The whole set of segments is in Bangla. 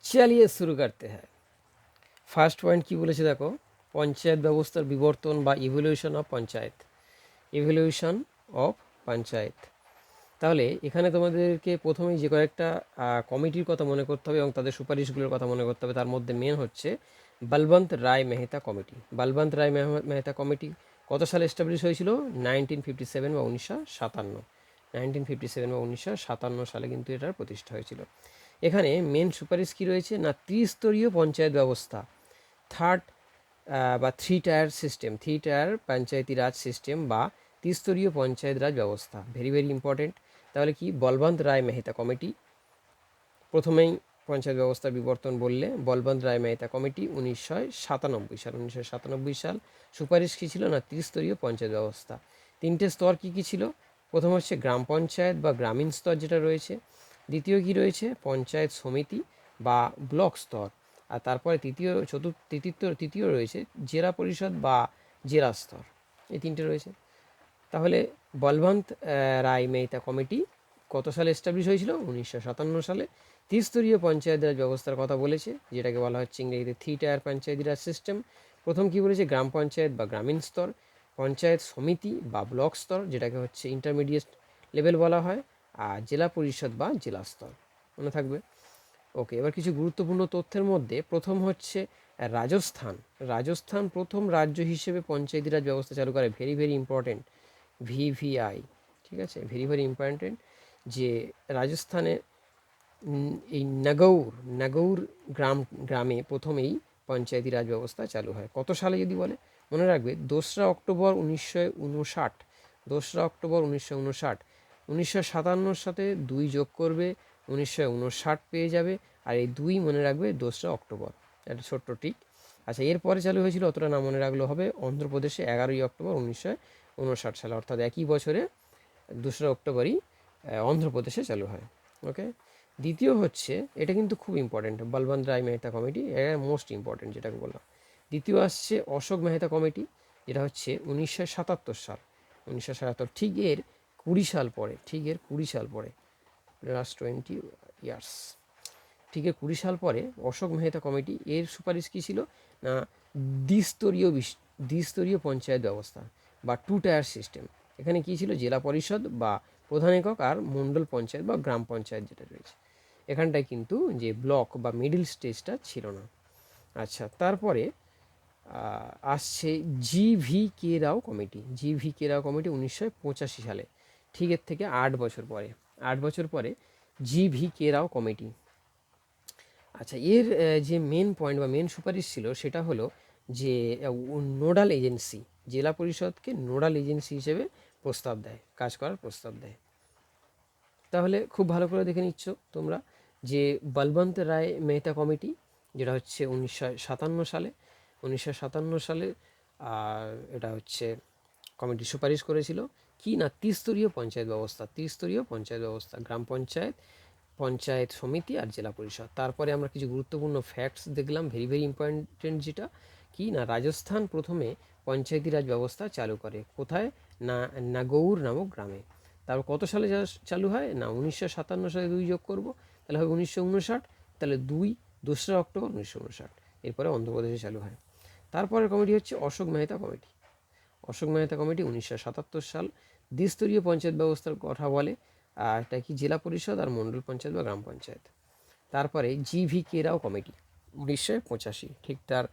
চালিয়ে শুরু করতে হ্যাঁ। ফার্স্ট পয়েন্ট কি বলেছে দেখো, পঞ্চায়েত ব্যবস্থার বিবর্তন বা evolution of panchayat, evolution of panchayat. তাহলে এখানে তোমাদেরকে প্রথমেই যে কয়েকটা কমিটির কথা মনে করতে হবে এবং তাদের সুপারিশগুলোর কথা মনে করতে হবে। তার মধ্যে মেন হচ্ছে বলবন্ত রায় মেহতা কমিটি। বলবন্ত রায় মেহতা কমিটি কত সালে এস্টাবলিশ হয়েছিল? 1957 বা 1957। 1957 বা 1957 সালে কিন্তু এটার প্রতিষ্ঠা হয়েছিল। এখানে মেন সুপারিশ কী রয়েছে না, ত্রিস্তরীয় পঞ্চায়েত ব্যবস্থা, থার্ড বা three tier system, three tier Panchayati Raj system বা ত্রিস্তরীয় পঞ্চায়েত রাজ ব্যবস্থা, ভেরি ভেরি ইম্পর্টেন্ট। তাহলে কি বলবন্ত রায় মেহতা কমিটি, প্রথমেই পঞ্চায়েত ব্যবস্থার বিবর্তন বললে বলবন্ত রায় মেহতা কমিটি 1997 সাল। সুপারিশ কী ছিল না, ত্রিস্তরীয় পঞ্চায়েত ব্যবস্থা। তিনটে স্তর কি কি ছিল? প্রথম হচ্ছে গ্রাম পঞ্চায়েত বা গ্রামীণ স্তর যেটা রয়েছে, দ্বিতীয় কি রয়েছে পঞ্চায়েত সমিতি বা ব্লক স্তর, আর তারপরে তৃতীয় রয়েছে জেলা পরিষদ বা জেলা স্তর। এই তিনটে রয়েছে। তাহলে বলবন্ত রায় মেহতা কমিটি কত সালে এস্টাবলিশ হয়েছিল? 1957 সালে। ত্রিস্তরীয় পঞ্চায়েত রাজ ব্যবস্থার কথা বলেছে, যেটাকে বলা হচ্ছে ইংরেজিতে থ্রি টায়ার পঞ্চায়েত রাজ সিস্টেম। প্রথম কি বলেছে? গ্রাম পঞ্চায়েত বা গ্রামীণ স্তর, পঞ্চায়েত সমিতি বা ব্লক স্তর, যেটাকে হচ্ছে ইন্টারমিডিয়েট লেভেল বলা হয়, আর জেলা পরিষদ বা জেলা স্তর। মনে থাকবে। ওকে, এবার কিছু গুরুত্বপূর্ণ তথ্যের মধ্যে প্রথম হচ্ছে রাজস্থান। রাজস্থান প্রথম রাজ্য হিসেবে পঞ্চায়েতি রাজ ব্যবস্থা চালু করে, ভেরি ভেরি ইম্পর্টেন্ট, ভিভিআই। ঠিক আছে, ভেরি ভেরি ইম্পর্টেন্ট যে রাজস্থানে এই নাগৌর গ্রামে প্রথমেই পঞ্চায়েতি রাজ ব্যবস্থা চালু হয়। কত সালে যদি বলে, মনে রাখবে 2রা অক্টোবর 1959। 2রা অক্টোবর 1959। 1957 সাথে 2 যোগ করবে, 1959 পেয়ে যাবে। আর এই 2 মনে রাখবে 2রা অক্টোবর, একটা ছোট্ট ঠিক। আচ্ছা, এরপরে চালু হয়েছিল, অতটা না মনে রাখলেও হবে, অন্ধ্রপ্রদেশে 11ই অক্টোবর 1959 সালে, অর্থাৎ একই বছরে 2রা অক্টোবরই অন্ধ্রপ্রদেশে চালু হয়। ওকে, দ্বিতীয় হচ্ছে, এটা কিন্তু খুব ইম্পর্টেন্ট, বলবন্ত রায় মেহতা কমিটি, এটা মোস্ট ইম্পর্টেন্ট যেটাকে বললাম। দ্বিতীয় আসছে অশোক মেহতা কমিটি, যেটা হচ্ছে 1977 সাল। 1977, ঠিক এর 20 সাল পরে, ঠিক এর 20 সাল পরে, লাস্ট 20 ইয়ার্স, ঠিক এর 20 সাল পরে অশোক মেহতা কমিটি, এর সুপারিশ কী ছিল না, দ্বিস্তরীয় পঞ্চায়েত ব্যবস্থা বা টু টায়ার সিস্টেম। এখানে কী ছিল? জেলা পরিষদ বা প্রধান একক আর মণ্ডল পঞ্চায়েত বা গ্রাম পঞ্চায়েত যেটা রয়েছে, এখানটায় কিন্তু যে ব্লক বা মিডিল স্টেজটা ছিল না। আচ্ছা, তারপরে আসছে জি.ভি.কে রাও কমিটি। জি.ভি.কে রাও কমিটি 1985 সালে, ঠিক এর থেকে 8 বছর পরে, 8 বছর পরে জি.ভি.কে রাও কমিটি। আচ্ছা, এর যে মেন পয়েন্ট বা মেন সুপারিশ ছিল সেটা হলো যে নোডাল এজেন্সি, জেলা পরিষদকে নোডাল এজেন্সি হিসেবে প্রস্তাব দেয়, কাজ করার প্রস্তাব দেয়। তাহলে খুব ভালো করে দেখে নিচ্ছ তোমরা যে বলবন্ত রায় মেহতা কমিটি, যেটা হচ্ছে 1957 সালে, 1957 সালে এটা হচ্ছে কমিটি সুপারিশ করেছিল কি না, ত্রিস্তরীয় পঞ্চায়েত ব্যবস্থা, ত্রিস্তরীয় পঞ্চায়েত ব্যবস্থা, গ্রাম পঞ্চায়েত, পঞ্চায়েত সমিতি আর জেলা পরিষদ। তারপরে আমরা কিছু গুরুত্বপূর্ণ ফ্যাক্টস দেখলাম, ভেরি ভেরি ইম্পর্টেন্ট, যেটা কি না, রাজস্থান প্রথমে পঞ্চায়েতি রাজ ব্যবস্থা চালু করে, কোথায় না, নাগৌর নামক গ্রামে। তারপর কত সালে চালু হয় না, 1957 সালে 2 যোগ করব, তাহলে হবে 1959, তাহলে 2রা অক্টোবর 1959। এরপরে অন্ধ্রপ্রদেশে চালু হয়। তারপরের কমিটি হচ্ছে অশোক মেহতা কমিটি। অশোক মেহতা কমিটি 1977 সাল, দ্বিস্তরীয় পঞ্চায়েত ব্যবস্থার কথা বলে, আর এটা কি জেলা পরিষদ আর মণ্ডল পঞ্চায়েত বা গ্রাম পঞ্চায়েত। তারপরে জি.ভি.কে রাও কমিটি 1985, ঠিক তার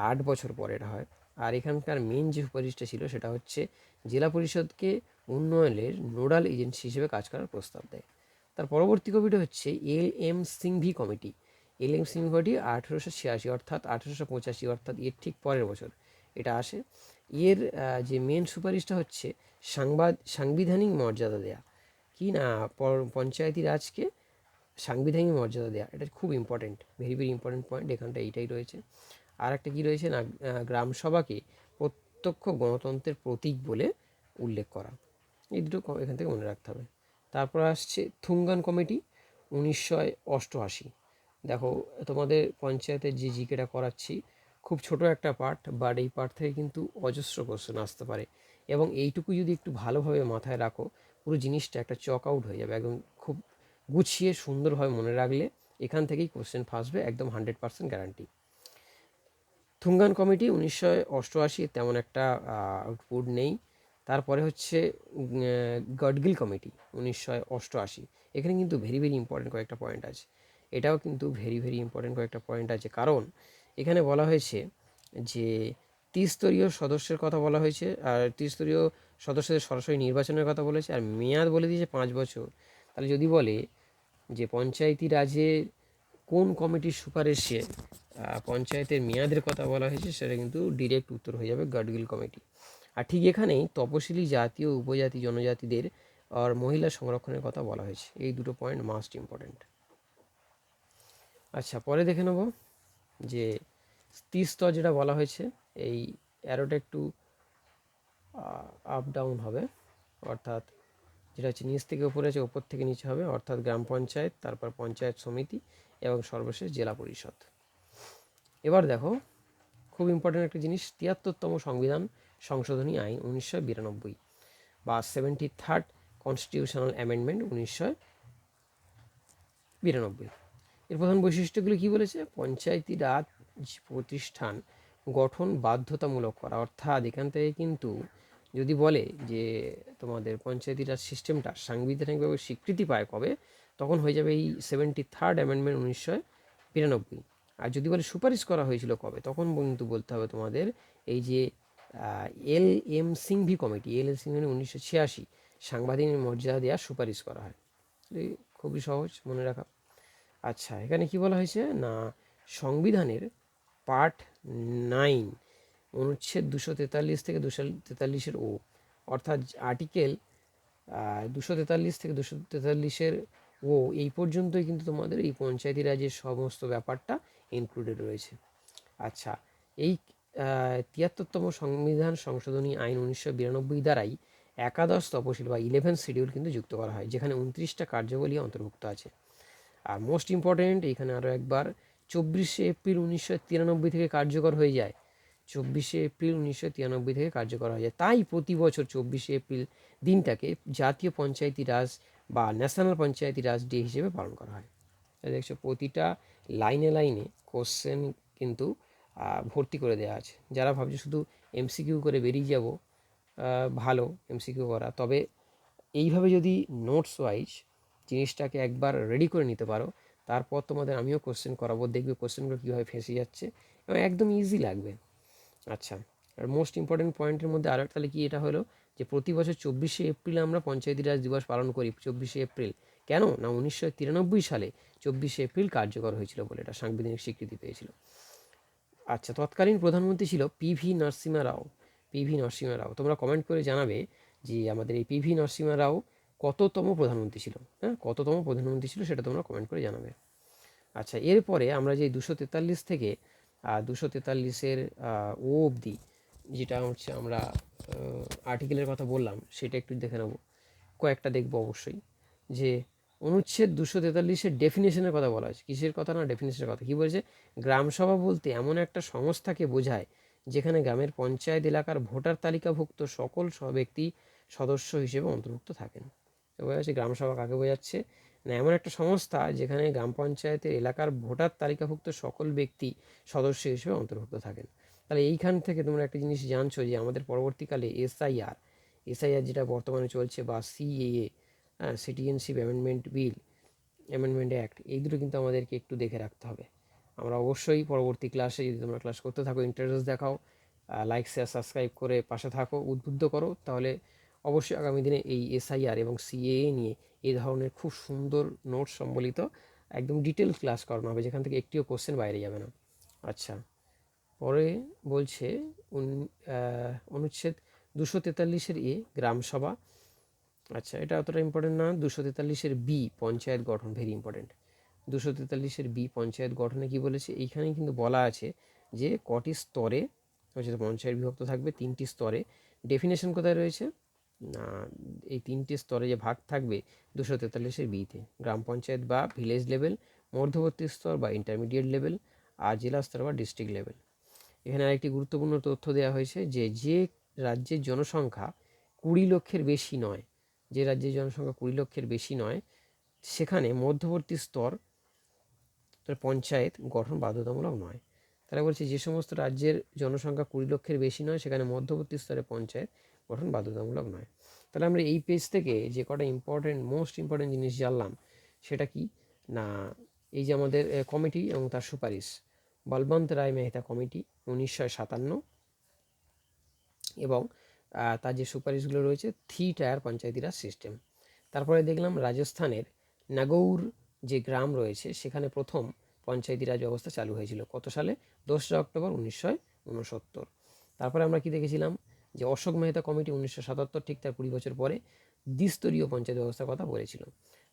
8 বছর পরে এটা হয়। আর এখানকার মেন যে সুপারিশটা ছিল সেটা হচ্ছে জেলা পরিষদকে উন্নয়নের নোডাল এজেন্সি হিসেবে কাজ করার প্রস্তাব দেয়। তার পরবর্তী কমিটি হচ্ছে এল.এম. সিংভি কমিটি। এল.এম. সিংভি কমিটি 1886, অর্থাৎ 1885, অর্থাৎ এর ঠিক পরের বছর এটা আসে। এর যে মেন সুপারিশটা হচ্ছে সাংবিধানিক মর্যাদা দেয়া, কি না, পঞ্চায়েতি রাজকে সাংবিধানিক মর্যাদা দেওয়া, এটা খুব important, very very important point, এখানটা এইটাই রয়েছে। আর একটা কী রয়েছে না, গ্রামসভাকে প্রত্যক্ষ গণতন্ত্রের প্রতীক বলে উল্লেখ করা। এই দুটো এখান থেকে মনে রাখতে হবে। তারপর আসছে থুঙ্গান কমিটি 1988। দেখো, তোমাদের পঞ্চায়েতের যে জিকেটা করাচ্ছি, খুব ছোট একটা পার্ট, বাট এই পার্ট থেকে কিন্তু অজস্র কোশ্চেন আসতে পারে, এবং এইটুকু যদি একটু ভালোভাবে মাথায় রাখো, পুরো জিনিসটা একটা চক আউট হয়ে যাবে, একদম খুব গুছিয়ে সুন্দরভাবে মনে রাখলে এখান থেকেই কোশ্চেন ফাঁসবে, একদম 100% গ্যারান্টি। থুঙ্গান কমিটি 1988, তেমন একটা আউটপুট নেই। তারপরে হচ্ছে গডগিল কমিটি 1988, এখানে কিন্তু ভেরি ভেরি ইম্পর্টেন্ট কয়েকটা পয়েন্ট আছে। এটাও কিন্তু ভেরি ভেরি ইম্পর্টেন্ট কয়েকটা পয়েন্ট আছে, কারণ এখানে বলা হয়েছে যে ত্রিস্তরীয় সদস্যের কথা বলা হয়েছে, আর ত্রিস্তরীয় সদস্যদের সরাসরি নির্বাচনের কথা বলেছে, আর মেয়াদ বলে দিয়েছে 5 বছর। তাহলে যদি বলে যে পঞ্চায়েতি রাজে কোন কমিটির সুপারিশে পঞ্চায়েতের মেয়াদের কথা বলা হয়েছে, সেটা কিন্তু ডিরেক্ট উত্তর হয়ে যাবে গডগিল কমিটি। আর ঠিক এখানেই তপশিলি জাতি ও উপজাতি জনজাতিদের আর মহিলা সংরক্ষণের কথা বলা হয়েছে। এই দুটো পয়েন্ট মাস্ট ইম্পর্টেন্ট। আচ্ছা, পরে দেখে নেব যে ত্রিস্তর যেটা বলা হয়েছে, এই অ্যারোটা একটু আপ ডাউন হবে, অর্থাৎ যেটা হচ্ছে নিচ থেকে উপরে আছে, ওপর থেকে নিচে হবে, অর্থাৎ গ্রাম পঞ্চায়েত, তারপর পঞ্চায়েত সমিতি এবং সর্বশেষ জেলা পরিষদ। এবার দেখো খুব ইম্পর্টেন্ট একটা জিনিস, 73তম সংবিধান সংশোধনী আইন 1992 বা 73rd কনস্টিটিউশনাল অ্যামেন্ডমেন্ট 1992। এর প্রধান বৈশিষ্ট্যগুলো কি বলেছে? পঞ্চায়েতি রাজ প্রতিষ্ঠান গঠন বাধ্যতামূলক করা, অর্থাৎ এখান থেকে কিন্তু যদি বলে যে তোমাদের পঞ্চায়েতি রাজ সিস্টেমটা সাংবিধানিকভাবে স্বীকৃতি পায় কবে, তখন হয়ে যাবে এই 73rd অ্যামেন্ডমেন্ট 1992। আর যদি বলে সুপারিশ করা হয়েছিল কবে, তখন কিন্তু বলতে হবে তোমাদের এই যে L M Singhvi committee, L M Singhvi 1986 সাংবিধানিক মর্যাদা দেওয়ার সুপারিশ করা হয়। খুবই সহজ মনে রাখা। আচ্ছা, এখানে কি বলা হয়েছে না, সংবিধানের পার্ট 9 অনুচ্ছেদ 243 থেকে 243 ও, অর্থাৎ আর্টিকেল 243 থেকে 243 ও এই পর্যন্তই কিন্তু তোমাদের এই পঞ্চায়েতি রাজের সমস্ত ব্যাপারটা ইনক্লুডেড রয়েছে। আচ্ছা, এই 73তম সংবিধান সংশোধনী আইন 1992 দ্বারাই একাদশ তপশিল বা 11 শিডিউল কিন্তু যুক্ত করা হয়, যেখানে 29টা কার্যাবলী অন্তর্ভুক্ত আছে। আর মোস্ট ইম্পর্টেন্ট এখানে আরও একবার 24শে এপ্রিল 1993 থেকে কার্যকর হয়ে যায়, 24শে এপ্রিল 1993 থেকে কার্যকর হয়ে যায়। তাই প্রতি বছর 24শে এপ্রিল দিনটাকে জাতীয় পঞ্চায়েতি রাজ বা ন্যাশনাল পঞ্চায়েতি রাজ ডে হিসেবে পালন করা হয়। দেখছো প্রতিটা লাইনে লাইনে কোশ্চেন কিন্তু ভর্তি করে দেওয়া আছে। যারা ভাবছে শুধু এমসিকিউ করে বেরিয়ে যাব, ভালো এমসিকিউ করা, তবে এইভাবে যদি নোটস ওয়াইজ জিনিসটাকে একবার রেডি করে নিতে পারো, তারপর তোমাদের আমিও কোশ্চেন করাবো, দেখবে কোশ্চেনগুলো কীভাবে ফেঁসে যাচ্ছে এবং একদম ইজি লাগবে। আচ্ছা, আর মোস্ট ইম্পর্টেন্ট পয়েন্টের মধ্যে আরও তাহলে কি এটা হলো যে প্রতি বছর 24শে এপ্রিল আমরা পঞ্চায়েতি রাজ দিবস পালন করি। 24শে এপ্রিল কেন না, 1993 সালে 24শে এপ্রিল কার্যকর হয়েছিল বলে এটা সাংবিধানিক স্বীকৃতি পেয়েছিল। আচ্ছা, তৎকালীন প্রধানমন্ত্রী ছিল পিভি নরসিমহা রাও। পিভি নরসিমহা রাও, তোমরা কমেন্ট করে জানাবে যে আমাদের এই পিভি নরসিমহা রাও কততম প্রধানমন্ত্রী ছিল। হ্যাঁ, কততম প্রধানমন্ত্রী ছিল সেটা তোমরা কমেন্ট করে জানাবে। আচ্ছা, এরপরে আমরা যে 243 থেকে 243-এর ও অবধি যেটা হচ্ছে আমরা আর্টিকেলের কথা বললাম, সেটা একটু দেখে নেব, কয়েকটা দেখবো অবশ্যই। যে অনুচ্ছেদ 243-এর ডেফিনেশনের কথা বলা আছে, কিসের কথা না, ডেফিনেশনের কথা। কি বলেছে? গ্রামসভা বলতে এমন একটা সংস্থাকে বোঝায় যেখানে গ্রামের পঞ্চায়েত এলাকার ভোটার তালিকাভুক্ত সকল ব্যক্তি সদস্য হিসেবে অন্তর্ভুক্ত থাকেন। বোঝা যাচ্ছে গ্রামসভা কাকে বোঝাচ্ছে না, এমন একটা সংস্থা যেখানে গ্রাম পঞ্চায়েতের এলাকার ভোটার তালিকাভুক্ত সকল ব্যক্তি সদস্য হিসেবে অন্তর্ভুক্ত থাকেন। তাহলে এইখান থেকে তোমরা একটা জিনিস জানছো যে আমাদের পরবর্তীকালে এসআইআর যেটা বর্তমানে চলছে, বা CAA, citizenship amendment bill, amendment act, এই দুটো কিন্তু আমাদেরকে একটু দেখে রাখতে হবে। আমরা অবশ্যই পরবর্তী ক্লাসে, যদি তোমরা ক্লাস করতে থাকো, ইন্টারেস্ট দেখাও, লাইক শেয়ার সাবস্ক্রাইব করে পাশে থাকো, উদ্বুদ্ধ করো, তাহলে অবশ্যই আগামী দিনে এই এসআইআর এবং সিএএ নিয়ে এই ধরনের খুব সুন্দর নোটস সম্বলিত একদম ডিটেলস ক্লাস করানো হবে, যেখান থেকে একটিও কোশ্চেন বাইরে যাবে না। আচ্ছা, পরে বলছে অনুচ্ছেদ 243-এর গ্রামসভা। আচ্ছা, এটা অতটা ইম্পর্টেন্ট না। 243-এর বি পঞ্চায়েত গঠন, ভেরি ইম্পর্টেন্ট। 243-এর বি পঞ্চায়েত গঠনে কি বলেছে, এইখানে কিন্তু বলা আছে যে কটি স্তরে হচ্ছে পঞ্চায়েত বিভক্ত থাকবে, 3টি স্তরে। ডেফিনেশন কোথায় রয়েছে না, এই 3টি স্তরে যে ভাগ থাকবে 243-এর বিতে, গ্রাম পঞ্চায়েত বা ভিলেজ লেভেল, মধ্যবর্তী স্তর বা ইন্টারমিডিয়েট লেভেল, আর জেলা স্তর বা ডিস্ট্রিক্ট লেভেল। এখানে আরেকটি গুরুত্বপূর্ণ তথ্য দেওয়া হয়েছে যে যে রাজ্যের জনসংখ্যা 20 লক্ষের বেশি নয়, যে রাজ্যের জনসংখ্যা 20 লক্ষের বেশি নয়, সেখানে মধ্যবর্তী স্তর পঞ্চায়েত গঠন বাধ্যতামূলক নয়। তারা বলছে যে সমস্ত রাজ্যের জনসংখ্যা 20 লক্ষের বেশি নয় সেখানে মধ্যবর্তী স্তরে পঞ্চায়েত গঠন বাধ্যতামূলক নয়। তাহলে আমরা এই পেজ থেকে যে কটা মোস্ট ইম্পর্টেন্ট জিনিস জানলাম সেটা কি না, এই যে আমাদের কমিটি এবং তার সুপারিশ, বলবন্ত রায় মেহতা কমিটি 1957, এবং তার যে সুপারিশগুলো রয়েছে 3 টায়ার পঞ্চায়েতি রাজ সিস্টেম। তারপরে দেখলাম রাজস্থানের নাগৌর যে গ্রাম রয়েছে সেখানে প্রথম পঞ্চায়েতি রাজ ব্যবস্থা চালু হয়েছিল কত সালে? 2রা অক্টোবর 1969। তারপরে আমরা কি দেখেছিলাম যে অশোক মেহতা কমিটি 1977, ঠিক তার 20 বছর পরে দ্বিস্তরীয় পঞ্চায়েত ব্যবস্থার কথা বলেছিল।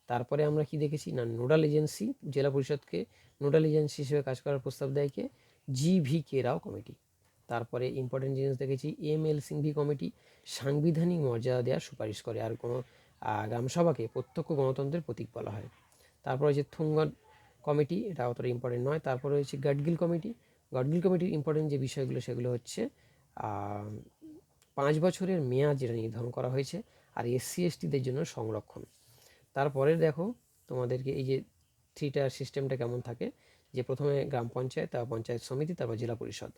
তারপরে আমরা কি দেখেছি না, নোডাল এজেন্সি, জেলা পরিষদকে নোডাল এজেন্সি হিসেবে কাজ করার প্রস্তাব দেয় কে? GV.K. রাও কমিটি। তারপরে ইম্পর্টেন্ট জিনিস দেখেছি ML সিংভি কমিটি সাংবিধানিক মর্যাদা দেওয়ার সুপারিশ করে, আর কোনো গ্রামসভাকে প্রত্যক্ষ গণতন্ত্রের প্রতীক বলা হয়। তারপর হচ্ছে থুঙ্গন কমিটি, এটা অতটা ইম্পর্টেন্ট নয়। তারপরে হচ্ছে গাডগিল কমিটি। গাডগিল কমিটির ইম্পর্টেন্ট যে বিষয়গুলো সেগুলো হচ্ছে 5 বছরের মেয়াদ যেটা নির্ধারণ করা হয়েছে, আর SC/STদের জন্য সংরক্ষণ। তারপরে দেখো তোমাদেরকে এই যে 3 টায়ার সিস্টেমটা কেমন থাকে, যে প্রথমে গ্রাম পঞ্চায়েত, তারপর পঞ্চায়েত সমিতি, তারপর জেলা পরিষদ।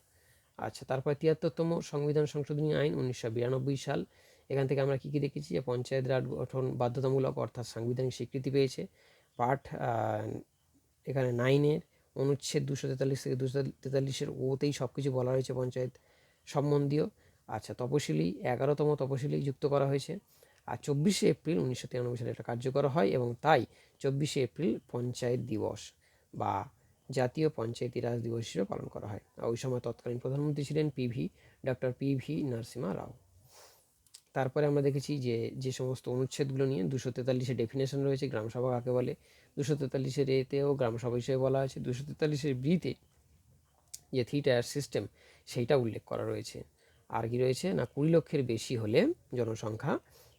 আচ্ছা, তারপর 73তম সংবিধান সংশোধনী আইন 1992 সাল। এখান থেকে আমরা কী দেখেছি যে পঞ্চায়েত রাজ গঠন বাধ্যতামূলক, অর্থাৎ সাংবিধানিক স্বীকৃতি পেয়েছে। পার্ট এখানে 9-এর অনুচ্ছেদ 243 থেকে 243-এর ওতেই সব কিছু বলা হয়েছে পঞ্চায়েত সম্বন্ধীয়। আচ্ছা, তপশিলি 11তম তপশিলি যুক্ত করা হয়েছে, আর 24শে এপ্রিল 1993 সালে এটা কার্যকর হয়, এবং তাই 24শে এপ্রিল পঞ্চায়েত দিবস বা জাতীয় পঞ্চায়েতি রাজ দিবস হিসেবে পালন করা হয়। আর ওই সময় তৎকালীন প্রধানমন্ত্রী ছিলেন ডক্টর PV নরসিমহা রাও। তারপরে আমরা দেখেছি যে যে সমস্ত অনুচ্ছেদগুলো নিয়ে 243-এর ডেফিনেশন রয়েছে, গ্রামসভা কাকে বলে। 243-এর এতেও গ্রামসভা হিসেবে বলা আছে। 243-এর বিতে যে 3 টায়ার সিস্টেম সেইটা উল্লেখ করা রয়েছে। আর কি রয়েছে না, 20 লক্ষের বেশি হলে জনসংখ্যা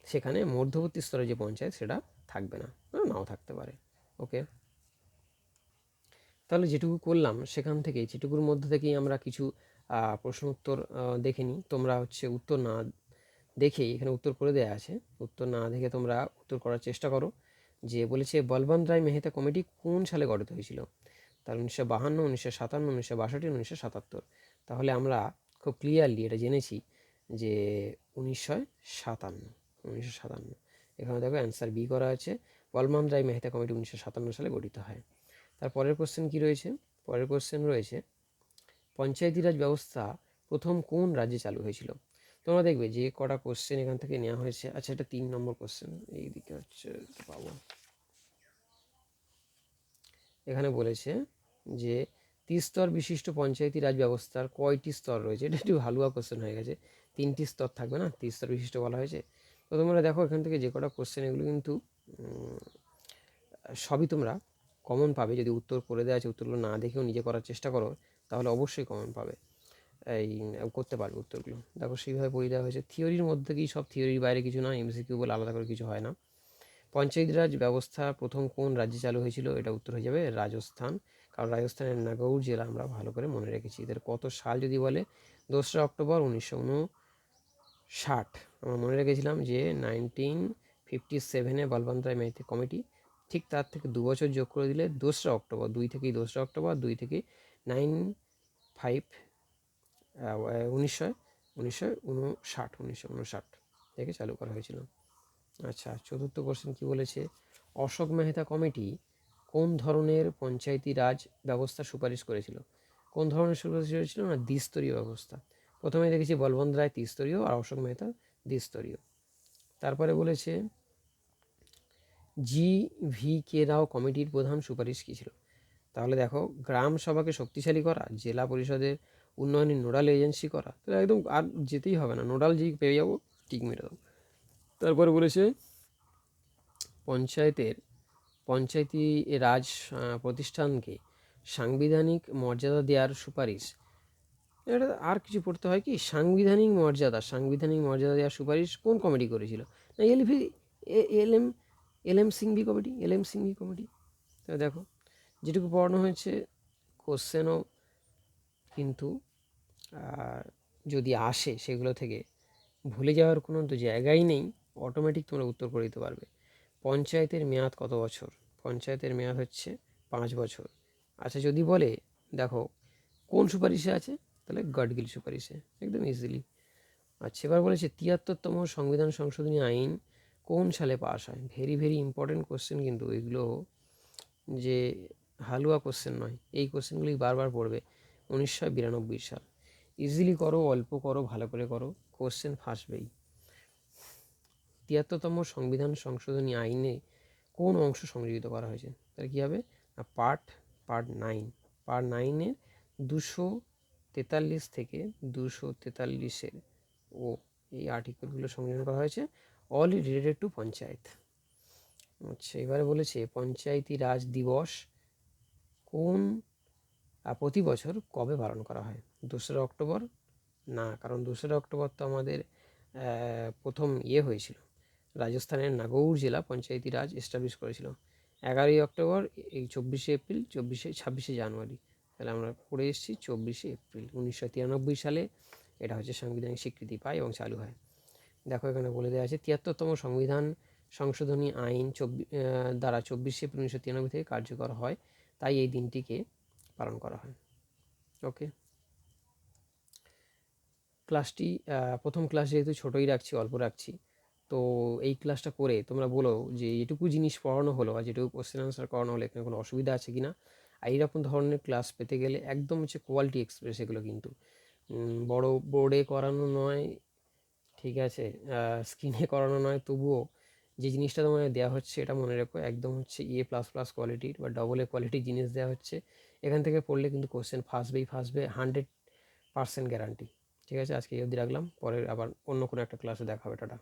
সেখানে মধ্যবর্তী স্তরে যে পঞ্চায়েত সেটা থাকবে না, নাও থাকতে পারে। ওকে, তাহলে যেটুকু করলাম সেখান থেকে, যেটুকুর মধ্যে থেকেই আমরা কিছু প্রশ্ন উত্তর দেখে নিই। তোমরা হচ্ছে উত্তর না দেখেই, এখানে উত্তর করে দেওয়া আছে, উত্তর না দেখে তোমরা উত্তর করার চেষ্টা করো। যে বলেছে বলবন্ত রায় মেহতা কমিটি কোন সালে গঠিত হয়েছিল? তাহলে 1952, 1957, 1962, 1977। তাহলে আমরা খুব ক্লিয়ারলি এটা জেনেছি যে 1957। এখানে দেখো অ্যান্সার বি করা আছে, বলবন্ত রায় মেহতা কমিটি 1957 সালে গঠিত হয়। তার পরের কোশ্চেন কী রয়েছে? পরের কোশ্চেন রয়েছে পঞ্চায়েতি রাজ ব্যবস্থা প্রথম কোন রাজ্যে চালু হয়েছিল? তোমরা দেখবে যে কটা কোশ্চেন এখান থেকে নেওয়া হয়েছে। আচ্ছা, এটা 3 নম্বর কোশ্চেন, এইদিকে হচ্ছে পাবো। এখানে বলেছে যে ত্রিস্তর বিশিষ্ট পঞ্চায়েতি রাজ ব্যবস্থার কয়টি স্তর রয়েছে? এটা একটু হালুয়া কোশ্চেন হয়ে গেছে, 3টি স্তর থাকবে না, ত্রিস্তর বিশিষ্ট বলা হয়েছে। তো তোমরা দেখো এখান থেকে যে কটা কোশ্চেন, এগুলো কিন্তু সবই তোমরা কমন পাবে। যদি উত্তর করে দেওয়া আছে, উত্তরগুলো না দেখেও নিজে করার চেষ্টা করো, তাহলে অবশ্যই কমন পাবে, এই করতে পারবে উত্তরগুলো। দেখো সেইভাবে পড়ে দেওয়া হয়েছে। থিওরির মধ্যে কি সব থিওরির বাইরে কিছু না, MCQ বলে আলাদা করে কিছু হয় না। পঞ্চায়েতি রাজ ব্যবস্থা প্রথম কোন রাজ্যে চালু হয়েছিল? এটা উত্তর হয়ে যাবে রাজস্থান, কারণ রাজস্থানের নাগৌর জেলা আমরা ভালো করে মনে রেখেছি। এদের কত সাল যদি বলে 2রা অক্টোবর 1959, আমরা মনে রেখেছিলাম যে 1957-এ বলবন্ত রায় মেহতা কমিটি, ঠিক তার থেকে 2 বছর যোগ করে দিলে 2রা অক্টোবর, 2 থেকেই 2রা অক্টোবর, 2 থেকে 1959 থেকে চালু করা হয়েছিল। আচ্ছা, চতুর্থ কোশ্চেন কি বলেছে? অশোক মেহতা কমিটি কোন ধরনের পঞ্চায়েতি রাজ ব্যবস্থা সুপারিশ করেছিল? কোন ধরনের সুপারিশ করেছিল না, দ্বিস্তরীয় ব্যবস্থা। প্রথমে দেখেছি বলবন্ত রায় ত্রিস্তরীয় আর অশোক মেহতা দ্বিস্তরীয়। তারপরে বলেছে GV.K. রাও কমিটির প্রধান সুপারিশ কী ছিল? তাহলে দেখো, গ্রাম সভাকে শক্তিশালী করা, জেলা পরিষদের উন্নয়নের নোডাল এজেন্সি করা। তো একদম আর যেতেই হবে না, নোডাল যেই পেয়ে যাবো ঠিক মেরে দাও। তারপরে বলেছে পঞ্চায়েতি রাজ প্রতিষ্ঠানকে সাংবিধানিক মর্যাদা দেওয়ার সুপারিশ। এটা আর কিছু পড়তে হয় কি, সাংবিধানিক মর্যাদা দেওয়ার সুপারিশ কোন কমিটি করেছিল? না, এল এম সিংভি কমিটি। তো দেখো, যেটুকু পড়ানো হয়েছে কোশ্চেনও কিন্তু যদি আসে সেগুলো থেকে ভুলে যাওয়ার কোনো তো জায়গাই নেই, অটোমেটিক তোমরা উত্তর করে দিতে পারবে। পঞ্চায়েতের মেয়াদ কত বছর? পঞ্চায়েতের মেয়াদ হচ্ছে 5 বছর। আচ্ছা যদি বলে দেখো কোন সুপারিশে আছে, তাহলে গাডগিল সুপারিশে, একদম ইজিলি। আচ্ছা এবার বলেছে 73তম সংবিধান সংশোধনী আইন কোন সালে পাস হয়? ভেরি ভেরি ইম্পর্টেন্ট কোশ্চেন কিন্তু এগুলো, যে হালুয়া কোশ্চেন নয়, এই কোশ্চেনগুলি বারবার পড়বে। 1992 সাল। ইজিলি করো, অল্প করো, ভালো করে করো, কোশ্চেন ফাঁসবেই। 73তম সংবিধান সংশোধনী আইনে কোন অংশ সংযোজিত করা হয়েছে? তাহলে কী হবে না, পার্ট 9। পার্ট 9-এর 243 থেকে 243-এর ও এই আর্টিকেলগুলো সংযোজন করা হয়েছে, অল রিলেটেড টু পঞ্চায়েত। আচ্ছা এবারে বলেছে পঞ্চায়েতি রাজ দিবস কোন প্রতি বছর কবে পালন করা হয়? 2রা অক্টোবর না, কারণ 2রা অক্টোবর তো আমাদের প্রথম হয়েছিল, রাজস্থানের নাগৌর জেলা পঞ্চায়েতি রাজ এস্টাবলিশ করেছিল। 11ই অক্টোবর, এই 24শে এপ্রিল, 26শে জানুয়ারি, তাহলে আমরা পড়ে এসেছি 24শে এপ্রিল 1993 সালে এটা হচ্ছে সাংবিধানিক স্বীকৃতি পায় এবং চালু হয়। দেখো এখানে বলে দেওয়া আছে 73তম সংবিধান সংশোধনী আইন দ্বারা 24শে এপ্রিল 1993 থেকে কার্যকর হয়, তাই এই দিনটিকে পালন করা হয়। ওকে, ক্লাসটি প্রথম ক্লাস যেহেতু ছোটোই রাখছি, অল্প রাখছি, তো এই ক্লাসটা করে তোমরা বলো যে এটুকু জিনিস পড়ানো হলো আর যেটুকু কোশ্চেন আনসার করানো হলো এখানে কোনো অসুবিধা আছে কি না। আর এইরকম ধরনের ক্লাস পেতে গেলে একদম হচ্ছে কোয়ালিটি এক্সপ্রেস, এগুলো কিন্তু বড় বোর্ডে করানো নয়, ঠিক আছে, স্ক্রিনে করানো নয়, তবুও যে জিনিসটা তোমাদের দেওয়া হচ্ছে এটা মনে রেখো, একদম হচ্ছে A++ কোয়ালিটির বা AA কোয়ালিটির জিনিস দেওয়া হচ্ছে। এখান থেকে পড়লে কিন্তু কোশ্চেন ফাঁসবেই ফাঁসবে, 100% গ্যারান্টি। ঠিক আছে, আজকে এই অবধি রাখলাম, পরে আবার অন্য কোনো একটা ক্লাসে দেখা হবে। টাটা।